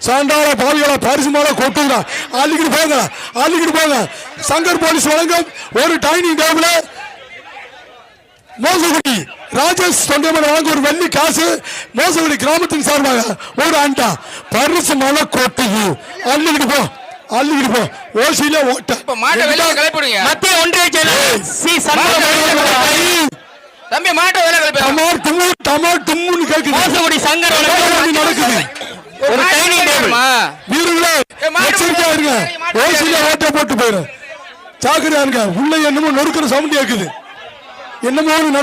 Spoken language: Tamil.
சாண்டால பாவிகளா பரிசு மாலை கொட்டுகிறா அள்ளிக்கிட்டு போங்க சங்கர் போலீஸ் வழங்கும் ஒரு டைனிங் டேபிள் மோசகுடி ராஜேஷ் தொண்டைமன் வழங்க ஒரு வெள்ளி காசு மோசகுடி கிராமத்தின் சார்பாக ஒரு அண்டா பரிசு மாலை கொட்டுது அள்ளிக்கிட்டு போ ஓசியில ஓட்ட மத்திய ஒன்றிய தம்பி மாட்ட வேலை தும்முன்னு கேக்குது நடக்குது ஒரு டைனிங் டேபிள் வீரர்களே எச்சரிக்கையா இருங்க ஓசியில ஓட்ட போட்டு போயிடும் ஜாக்கிரதையா இருங்க உள்ள என்னமோ நொறுக்கிற சவுண்ட் கேக்குது என்னமோ நடக்குது